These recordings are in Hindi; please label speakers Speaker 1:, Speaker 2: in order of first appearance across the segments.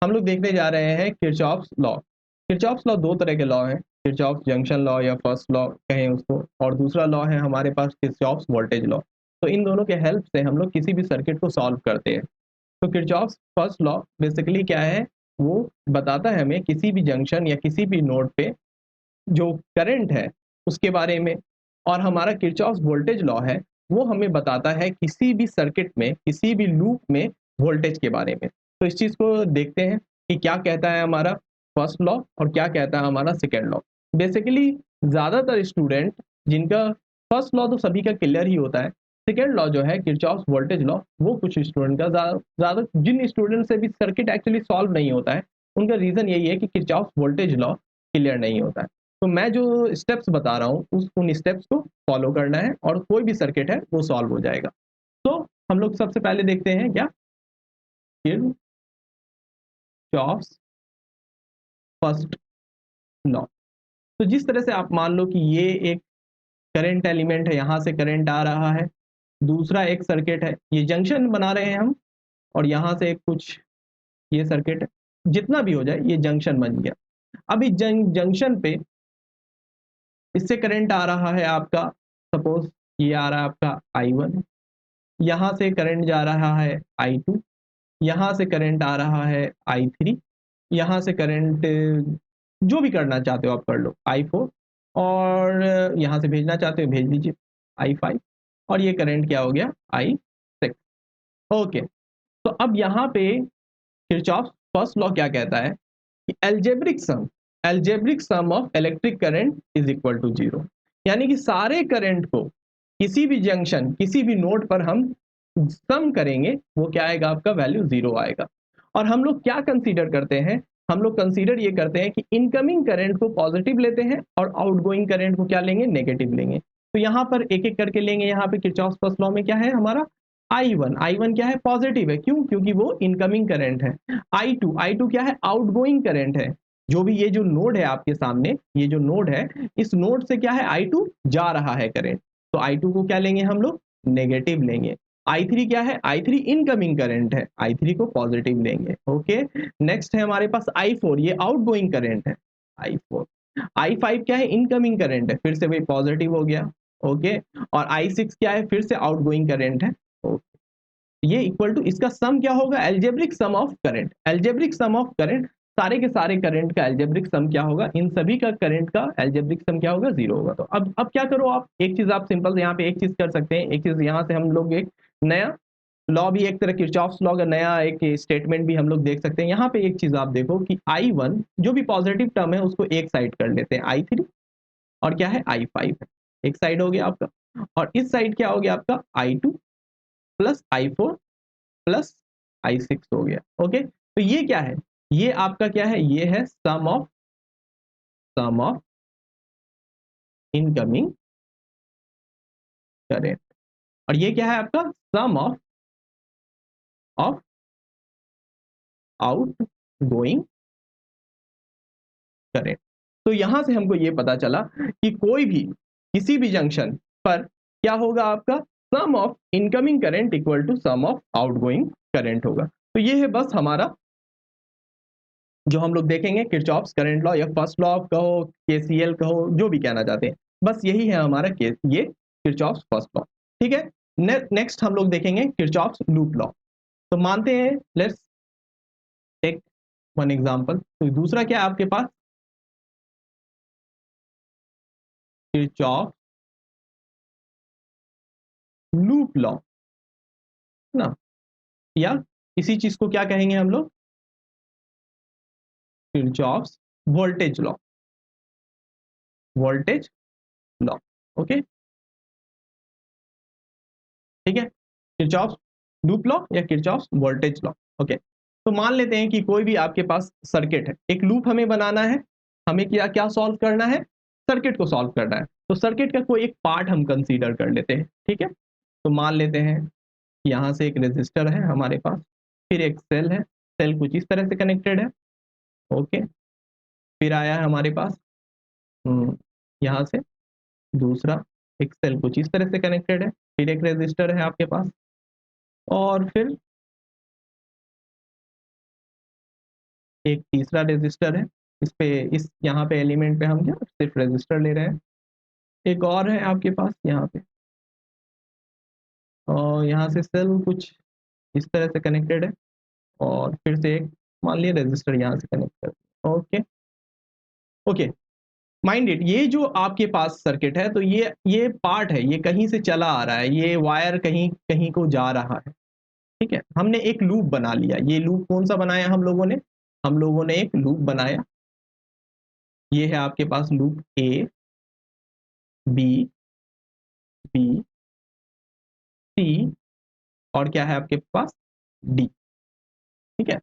Speaker 1: हम लोग देखने जा रहे हैं किरचॉफ्स लॉ। किरचॉफ्स लॉ दो तरह के लॉ हैं, किरचॉफ्स जंक्शन लॉ या फर्स्ट लॉ कहें उसको, और दूसरा लॉ है हमारे पास किरचॉफ्स वोल्टेज लॉ। तो इन दोनों के हेल्प से हम लोग किसी भी सर्किट को सॉल्व करते हैं। तो किरचॉफ्स फर्स्ट लॉ बेसिकली क्या है, वो बताता है हमें किसी भी जंक्शन या किसी भी नोड पे जो करंट है उसके बारे में, और हमारा किरचॉफ्स वोल्टेज लॉ है वो हमें बताता है किसी भी सर्किट में किसी भी लूप में वोल्टेज के बारे में। तो इस चीज को देखते हैं कि क्या कहता है हमारा फर्स्ट लॉ और क्या कहता है हमारा सेकेंड लॉ। बेसिकली ज्यादातर स्टूडेंट जिनका फर्स्ट लॉ तो सभी का क्लियर ही होता है, सेकेंड लॉ जो है किरचॉफ्स वोल्टेज लॉ वो कुछ स्टूडेंट का ज्यादा जिन स्टूडेंट से भी सर्किट एक्चुअली सॉल्व नहीं होता है उनका रीजन यही है कि किरचॉफ्स वोल्टेज लॉ क्लियर नहीं होता है। तो मैं जो स्टेप्स बता रहा हूँ उन स्टेप्स को फॉलो करना है और कोई भी सर्किट है वो सॉल्व हो जाएगा। तो हम लोग सबसे पहले देखते हैं क्या, किरचॉफ्स फर्स्ट लॉ। तो जिस तरह से आप मान लो कि ये एक करंट एलिमेंट है, यहां से करंट आ रहा है, दूसरा एक सर्किट है, ये जंक्शन बना रहे हैं हम, और यहां से कुछ ये सर्किट है, जितना भी हो जाए ये जंक्शन बन गया। अब इस जंक्शन पे इससे करंट आ रहा है आपका, सपोज ये आ रहा है आपका I1, यहाँ से करंट जा रहा है I2, यहाँ से करंट आ रहा है I3, यहाँ से करंट जो भी करना चाहते हो आप कर लो I4, और यहाँ से भेजना चाहते हो भेज दीजिए I5, और ये करंट क्या हो गया I6। ओके, तो अब यहाँ पे किरचॉफ फर्स्ट लॉ क्या कहता है कि algebraic sum of electric current is equal to zero. यानी कि सारे करंट को किसी भी जंक्शन किसी भी नोड पर हम सम करेंगे वो क्या आएगा, आपका वैल्यू जीरो आएगा। और हम लोग क्या कंसीडर करते हैं, हम लोग कंसीडर ये करते हैं कि इनकमिंग करंट को पॉजिटिव लेते हैं और आउटगोइंग करंट को क्या लेंगे, नेगेटिव लेंगे। तो यहाँ पर एक एक करके लेंगे। यहाँ पे किरचॉफ फर्स्ट लॉ में क्या है हमारा I1 क्या है, पॉजिटिव है, क्यों, क्योंकि वो इनकमिंग करंट है। I2 क्या है, आउटगोइंग करंट है। जो भी ये जो नोड है आपके सामने, ये जो नोड है, इस नोड से क्या है I2 जा रहा है करंट, तो I2 को क्या लेंगे हम लोग, नेगेटिव लेंगे। I3 क्या है, I3 इनकमिंग करंट है, I3 को पॉजिटिव लेंगे। ओके, नेक्स्ट है हमारे पास I4, ये आउटगोइंग करंट है I4। I5 क्या है, इनकमिंग करंट है, फिर से वही पॉजिटिव हो गया। ओके, और I6 क्या है, फिर से आउटगोइंग करंट है। ये इक्वल टू इसका सम क्या होगा, algebraic sum of current. Algebraic sum of current, सारे के सारे करंट का एल्जेब्रिक सम क्या होगा, इन सभी का करंट का एल्जेब्रिक सम क्या होगा, जीरो होगा। तो अब क्या करो आप, एक चीज आप सिंपल यहाँ पे एक चीज कर सकते हैं, एक चीज यहाँ से हम लोग एक नया लॉ भी, एक तरह किरचॉफ्स लॉ का नया एक स्टेटमेंट भी हम लोग देख सकते हैं। यहाँ पे एक चीज आप देखो कि I1 जो भी पॉजिटिव टर्म है उसको एक साइड कर लेते हैं, I3 और क्या है I5 है, एक साइड हो गया आपका, और इस साइड क्या हो गया आपका I2 plus I4 plus I6 हो गया। ओके, तो ये क्या है, ये आपका क्या है, ये है सम ऑफ इनकमिंग करेंट, और ये क्या है आपका sum of out going current. तो यहां से हमको ये पता चला कि कोई भी किसी भी जंक्शन पर क्या होगा, आपका sum of incoming current equal to sum of outgoing current होगा। तो ये है बस हमारा जो हम लोग देखेंगे किरचॉफ्स करंट लॉ या फर्स्ट लॉ कहो, केसीएल कहो, जो भी कहना चाहते हैं, बस यही है हमारा ये किरचॉफ्स फर्स्ट लॉ। ठीक है, नेक्स्ट हम लोग देखेंगे किरचॉफ्स लूप लॉ। तो मानते हैं, लेट्स टेक वन एग्जांपल। तो दूसरा क्या है आपके पास, किरचॉफ लूप लॉ ना, या इसी चीज को क्या कहेंगे हम लोग, Kirchhoff's voltage law, voltage law. Okay, ठीक है, किरचॉफ्स लूप लॉ या किरचॉफ्स वोल्टेज लॉ। ओके, तो मान लेते हैं कि कोई भी आपके पास सर्किट है, एक लूप हमें बनाना है, हमें क्या क्या सॉल्व करना है, सर्किट को सॉल्व करना है। तो सर्किट का कोई एक पार्ट हम कंसीडर कर लेते हैं। ठीक है, तो मान लेते हैं यहाँ से एक रेजिस्टर है हमारे पास, फिर एक सेल है, सेल कुछ इस तरह से कनेक्टेड है। ओके, फिर आया है हमारे पास यहाँ से दूसरा एक सेल कुछ इस तरह से कनेक्टेड है, फिर एक रेजिस्टर है आपके पास, और फिर एक तीसरा रेजिस्टर है, इस पे इस यहाँ पे एलिमेंट पे हम क्या सिर्फ रेजिस्टर ले रहे हैं। एक और है आपके पास यहाँ पे, और यहाँ से सेल कुछ इस तरह से कनेक्टेड है, और फिर से एक मान लिया रेजिस्टर यहाँ से कनेक्ट कर। ओके ओके, माइंड इट, ये जो आपके पास सर्किट है, तो ये पार्ट है, ये कहीं से चला आ रहा है, ये वायर कहीं कहीं को जा रहा है, ठीक है। हमने एक लूप बना लिया, ये लूप कौन सा बनाया हम लोगों ने एक लूप बनाया। ये है आपके पास loop A B B C और क्या है आपके पास डी, ठीक है।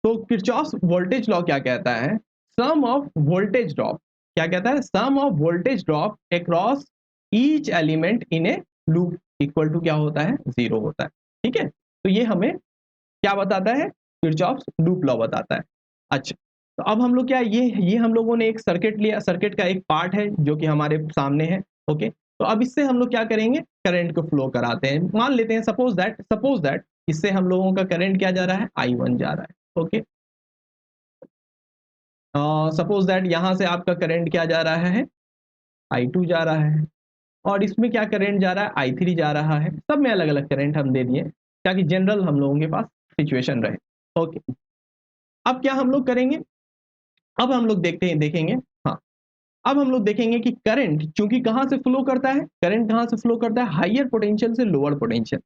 Speaker 1: तो किरचॉफ्स वोल्टेज लॉ क्या कहता है, सम ऑफ वोल्टेज ड्रॉप, क्या कहता है, sum of voltage drop across each element in a loop equal to क्या होता है, 0 होता है, ठीक है। तो ये हमें क्या बताता है, किरचॉफ्स लूप लॉ बताता है। अच्छा, तो अब हम लोग क्या, ये हम लोगों ने एक सर्किट लिया, सर्किट का एक पार्ट है जो कि हमारे सामने है, ओके। तो अब इससे हम लोग क्या करेंगे, करंट को फ्लो कराते हैं। मान लेते हैं सपोज दैट इससे हम लोगों का करंट क्या जा रहा है, I1 जा रहा है, ओके। सपोज दैट यहाँ से आपका करंट क्या जा रहा है, I2 जा रहा है, और इसमें क्या करंट जा रहा है, I3 जा रहा है। सब में अलग अलग करंट हम दे दिए ताकि जनरल हम लोगों के पास सिचुएशन रहे, ओके। अब क्या हम लोग करेंगे, अब हम लोग देखेंगे, हाँ, अब हम लोग देखेंगे कि करंट चूंकि कहाँ से फ्लो करता है, करंट कहाँ से फ्लो करता है, हाइयर पोटेंशियल से लोअर पोटेंशियल।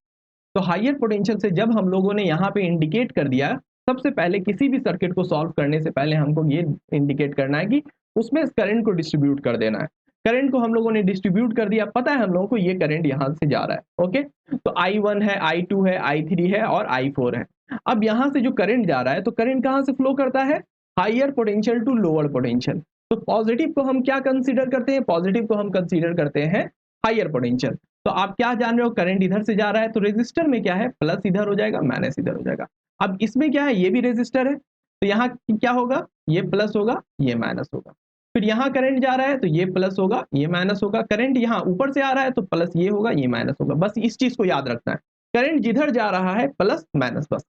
Speaker 1: तो हाइयर पोटेंशियल से जब हम लोगों ने यहाँ पे इंडिकेट कर दिया, सबसे पहले किसी भी सर्किट को सॉल्व करने से पहले हमको ये इंडिकेट करना है कि उसमें करंट को डिस्ट्रीब्यूट कर देना है। करंट को हम लोगों ने डिस्ट्रीब्यूट कर दिया, पता है हम लोगों को ये करंट यहाँ से जा रहा है, ओके। तो I1 है, I2 है, I3 है और I4 है। अब यहाँ से जो करंट जा रहा है, तो करंट कहाँ से फ्लो करता है, higher potential to lower potential. तो पॉजिटिव को हम क्या कंसीडर करते हैं, पॉजिटिव को हम कंसीडर करते हैं हाइयर पोटेंशियल। तो आप क्या जान रहे हो, करंट इधर से जा रहा है, तो रेजिस्टर में क्या है, प्लस इधर हो जाएगा, माइनस इधर हो जाएगा। अब इसमें क्या है, ये भी रेजिस्टर है, तो यहाँ क्या होगा, ये प्लस होगा, ये माइनस होगा। फिर यहाँ करंट जा रहा है, तो ये प्लस होगा, ये माइनस होगा। करंट यहाँ ऊपर से आ रहा है, तो प्लस ये होगा, ये माइनस होगा। बस इस चीज को याद रखना है, करंट जिधर जा रहा है प्लस माइनस, बस।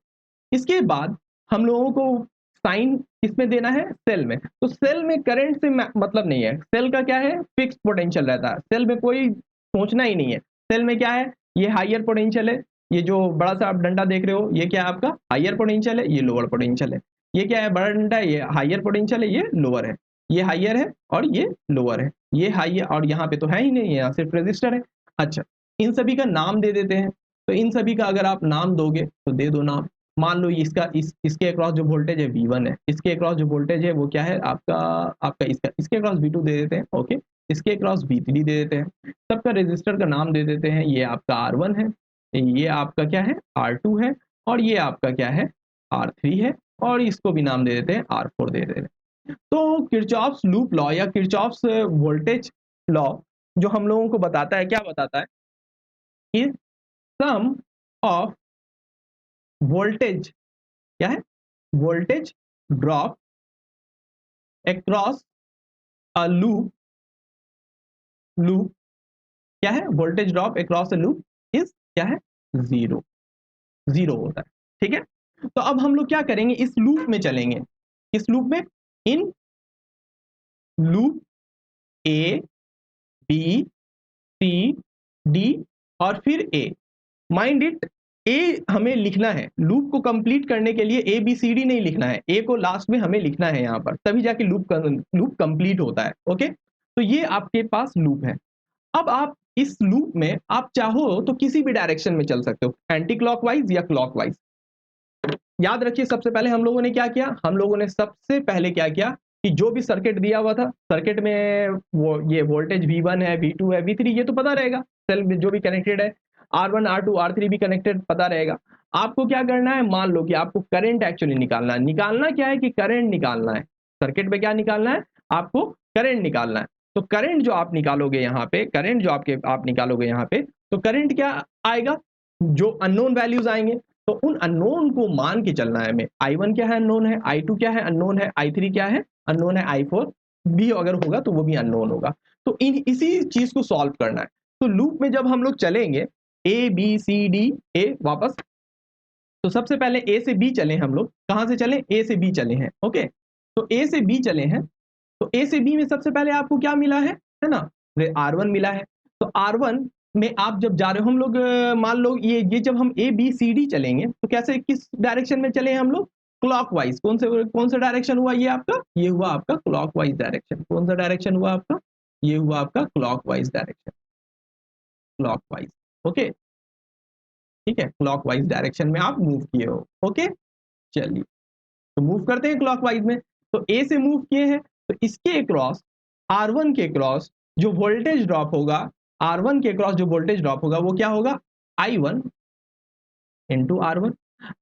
Speaker 1: इसके बाद हम लोगों को साइन किसमें देना है, सेल में। तो सेल में करंट से मतलब नहीं है, सेल का क्या है, फिक्स पोटेंशियल रहता है, सेल में कोई सोचना ही नहीं है। सेल में क्या है, ये हाइयर पोटेंशियल है, ये जो बड़ा सा आप डंडा देख रहे हो, ये क्या है आपका हाइयर पोटेंशियल है, ये लोअर पोटेंशियल है। ये क्या है, बड़ा डंडा है, ये हाइयर पोटेंशियल है, ये लोअर है। ये हाइयर है और ये लोअर है, ये हाइयर, और यहाँ पे तो है ही नहीं, यहाँ सिर्फ रेजिस्टर है। अच्छा, इन सभी का नाम दे देते हैं। तो इन सभी का अगर आप नाम दोगे तो दे दो नाम। मान लो इसके अक्रॉस जो वोल्टेज है V1 है, इसके अक्रॉस जो वोल्टेज है वो क्या है आपका आपका इसके अक्रॉस V2 दे देते हैं, ओके। इसके अक्रॉस V3 दे देते हैं। सबका रेजिस्टर का नाम दे देते हैं। ये आपका R1 है, ये आपका क्या है R2 है, और ये आपका क्या है R3 है, और इसको भी नाम दे देते हैं R4 दे देते हैं। तो किरचॉफ्स लूप लॉ या किरचॉफ्स वोल्टेज लॉ जो हम लोगों को बताता है, क्या बताता है कि सम ऑफ वोल्टेज, क्या है, voltage drop across a loop, loop क्या है, voltage drop across a loop is क्या है, 0, 0 होता है, ठीक है। तो अब हम लोग क्या करेंगे, इस लूप में चलेंगे, इस लूप में, in loop A B C D और फिर A, माइंड इट, ए हमें लिखना है, लूप को कंप्लीट करने के लिए ए बी सी डी नहीं लिखना है, ए को लास्ट में हमें लिखना है यहाँ पर, तभी जाके लूप कंप्लीट होता है, ओके। तो ये आपके पास लूप है। अब आप इस लूप में आप चाहो तो किसी भी डायरेक्शन में चल सकते हो, एंटी क्लॉकवाइज या क्लॉकवाइज। याद रखिए, सबसे पहले हम लोगों ने क्या किया, हम लोगों ने सबसे पहले क्या किया कि जो भी सर्किट दिया हुआ था, सर्किट में वो ये वोल्टेज V1 है, V2 है, V3, ये तो पता रहेगा, सेल में जो भी कनेक्टेड है, R1 R2 R3 भी कनेक्टेड पता रहेगा। आपको क्या करना है, मान लो कि आपको करंट एक्चुअली निकालना है। निकालना क्या है कि करंट निकालना है, सर्किट में क्या निकालना है, आपको करंट निकालना है। तो करंट जो आप निकालोगे यहाँ पे, करंट जो आप निकालोगे यहाँ पे, तो करंट क्या आएगा, जो अननोन वैल्यूज आएंगे, तो उन अननोन को मान के चलना है हमें। I1 क्या है, अननोन है, I2 क्या है, अननोन है, I3 क्या है, अननोन है, I4 भी अगर होगा तो वो भी अननोन होगा। तो इसी चीज को सॉल्व करना है। तो लूप में जब हम लोग चलेंगे A B C D A वापस, तो सबसे पहले ए से बी चले हम लोग, कहां से चले, ए से बी चले हैं, ओके। तो ए से बी चले हैं, तो ए से बी में सबसे पहले आपको क्या मिला है ना, R1 मिला है। तो R1 में आप जब जा रहे हो, हम लोग मान लो ये जब हम ए बी सी डी चलेंगे तो कैसे, किस डायरेक्शन में चले हम लोग, क्लॉकवाइज। कौन सा डायरेक्शन हुआ ये आपका, ये हुआ आपका क्लॉकवाइज डायरेक्शन। कौन सा डायरेक्शन हुआ आपका, ये हुआ आपका क्लॉकवाइज डायरेक्शन, क्लॉकवाइज, ओके, ठीक है, क्लॉकवाइज डायरेक्शन में आप मूव किए हो, ओके। चलिए तो मूव करते हैं क्लॉकवाइज में। तो ए से मूव किए हैं, तो इसके अक्रॉस R1 के क्रॉस जो वोल्टेज ड्रॉप होगा, R1 के क्रॉस जो वोल्टेज ड्रॉप होगा वो क्या होगा, I1 इंटू R1।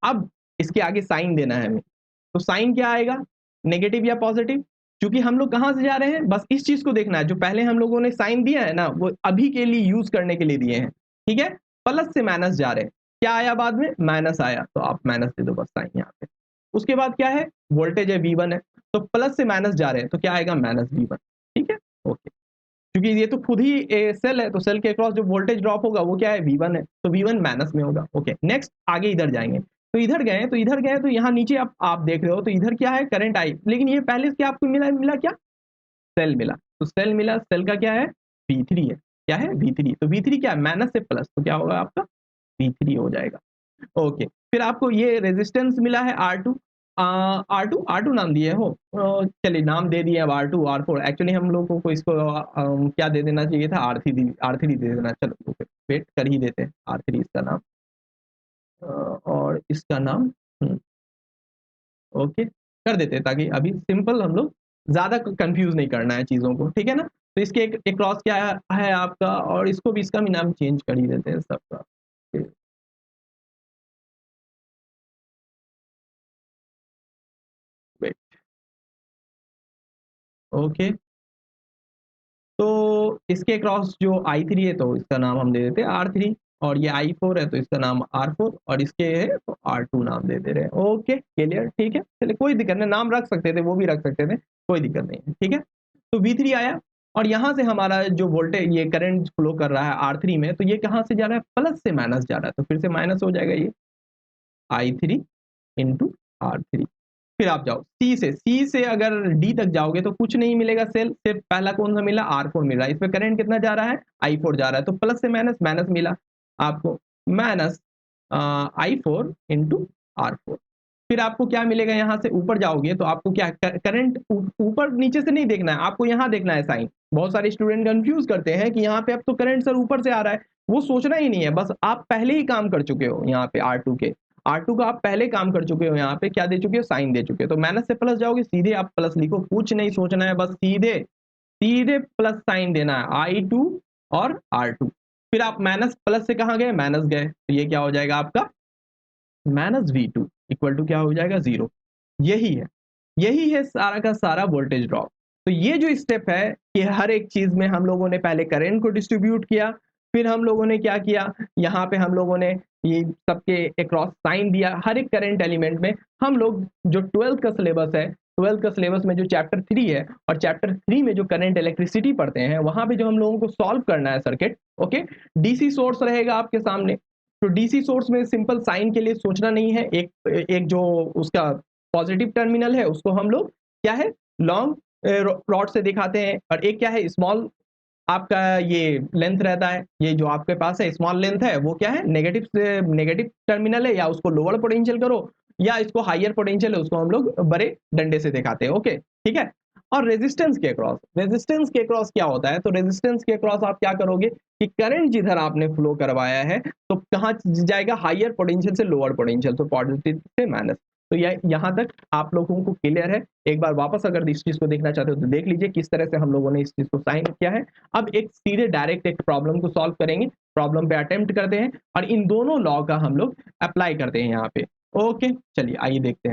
Speaker 1: अब इसके आगे साइन देना है हमें, तो साइन क्या आएगा, नेगेटिव या पॉजिटिव। क्योंकि हम लोग कहां से जा रहे हैं, बस इस चीज को देखना है, जो पहले हम लोगों ने साइन दिया है ना, वो अभी के लिए यूज करने के लिए दिए हैं, ठीक है। प्लस से माइनस जा रहे हैं, क्या आया बाद में, माइनस आया, तो आप माइनस दे दो बस साइन यहाँ पे। उसके बाद क्या है, वोल्टेज है V1 है, तो प्लस से माइनस जा रहे हैं, तो क्या आएगा, माइनस V1, ठीक है, ओके। क्योंकि ये तो खुद ही सेल है, तो सेल के अक्रॉस जो वोल्टेज ड्रॉप होगा वो क्या है, V1 है, तो V1 माइनस में होगा, ओके। नेक्स्ट आगे इधर जाएंगे, तो इधर गए तो यहाँ नीचे आप देख रहे हो, तो इधर क्या है, करंट आई, लेकिन ये पहले से क्या आपको मिला क्या, सेल मिला। तो सेल मिला, सेल का क्या है, V3 है, क्या है, V3। तो V3 क्या है, माइनस से प्लस, तो क्या होगा आपका, V3 हो जाएगा, ओके। फिर आपको ये रेजिस्टेंस मिला है R2, R2 नाम दिए हो, चलिए नाम दे दिए अब R2 R4। एक्चुअली हम लोगों को इसको क्या दे देना चाहिए था, R3 दे देना, चलो वेट कर ही देते हैं, R3 इसका नाम, और इसका नाम ओके कर देते हैं, ताकि अभी सिंपल हम लोग ज्यादा कंफ्यूज नहीं करना है चीजों को, ठीक है ना। तो इसके एक क्रॉस क्या है आपका, और इसको भी, इसका भी नाम चेंज कर ही देते हैं सबका, वेट, ओके। तो इसके क्रॉस जो I3 है, तो इसका नाम हम दे देते हैं R3, और ये I4 है, तो इसका नाम R4, और इसके है तो R2 नाम दे दे रहे हैं, ओके क्लियर, ठीक है। चलिए कोई दिक्कत नहीं, नाम रख सकते थे, वो भी रख सकते थे, कोई दिक्कत नहीं है, ठीक है। तो V3 आया, और यहाँ से हमारा जो वोल्टेज, ये करंट फ्लो कर रहा है R3 में, तो ये कहाँ से जा रहा है, प्लस से माइनस जा रहा है, तो फिर से माइनस हो जाएगा ये I3 इंटू R3। फिर आप जाओ सी से अगर डी तक जाओगे तो कुछ नहीं मिलेगा, सेल सिर्फ पहला कौन सा मिला, R4 मिल रहा है, इसमें करंट कितना जा रहा है, I4 जा रहा है, तो प्लस से माइनस, माइनस मिला आपको, माइनस I4 इंटू R4। फिर आपको क्या मिलेगा, यहाँ से ऊपर जाओगे तो आपको क्या, करंट ऊपर नीचे से नहीं देखना है, आपको यहाँ देखना है साइन। बहुत सारे स्टूडेंट कंफ्यूज करते हैं कि यहाँ पे अब तो करंट सर ऊपर से आ रहा है, वो सोचना ही नहीं है, बस आप पहले ही काम कर चुके हो यहाँ पे R2 के, R2 का आप पहले काम कर चुके हो, यहाँ पे क्या दे चुके हो, साइन दे चुके हो। तो माइनस से प्लस जाओगे, सीधे आप प्लस लिखो, कुछ नहीं सोचना है, बस सीधे सीधे प्लस साइन देना है, I2 और R2। फिर आप माइनस प्लस से कहाँ गए, माइनस गए, तो ये क्या हो जाएगा आपका, माइनस V2 इक्वल टू क्या हो जाएगा, 0। यही है सारा का सारा वोल्टेज ड्रॉप। तो ये जो स्टेप है कि हर एक चीज में हम लोगों ने पहले करंट को डिस्ट्रीब्यूट किया, फिर हम लोगों ने क्या किया, यहाँ पे हम लोगों ने ये सबके अक्रॉस साइन दिया, हर एक करंट एलिमेंट में। हम लोग जो 12th का सिलेबस है, 12th का सिलेबस में जो चैप्टर 3 है, और चैप्टर 3 में जो करंट इलेक्ट्रिसिटी पढ़ते हैं, वहां पे जो हम लोगों को सॉल्व करना है सर्किट, ओके। डीसी सोर्स रहेगा आपके सामने, तो डीसी सोर्स में सिंपल साइन के लिए सोचना नहीं है, एक जो उसका पॉजिटिव टर्मिनल है उसको हम लोग क्या है, लॉन्ग रॉड से दिखाते हैं, और एक क्या है, स्मॉल आपका ये लेंथ रहता है, ये जो आपके पास है स्मॉल लेंथ है, वो क्या है, नेगेटिव टर्मिनल है, या उसको लोअर पोटेंशियल करो, या इसको हायर पोटेंशियल है, उसको हम लोग बड़े डंडे से दिखाते हैं, ओके ठीक है। और रेजिस्टेंस के क्रॉस क्या होता है, तो रेजिस्टेंस के क्रॉस आप क्या करोगे कि करंट जिधर आपने फ्लो करवाया है, तो कहाँ जाएगा, हायर पोटेंशियल से लोअर पोटेंशियल, तो पॉजिटिव से माइनस। तो यहाँ तक आप लोगों को क्लियर है। एक बार वापस अगर इस चीज को देखना चाहते हो तो देख लीजिए किस तरह से हम लोगों ने इस चीज को साइन किया है। अब एक सीधे डायरेक्ट एक प्रॉब्लम को सॉल्व करेंगे, प्रॉब्लम पे अटेम्प्ट करते हैं, और इन दोनों लॉ का हम लोग अप्लाई करते हैं यहाँ पे, ओके। चलिए आइए देखते हैं।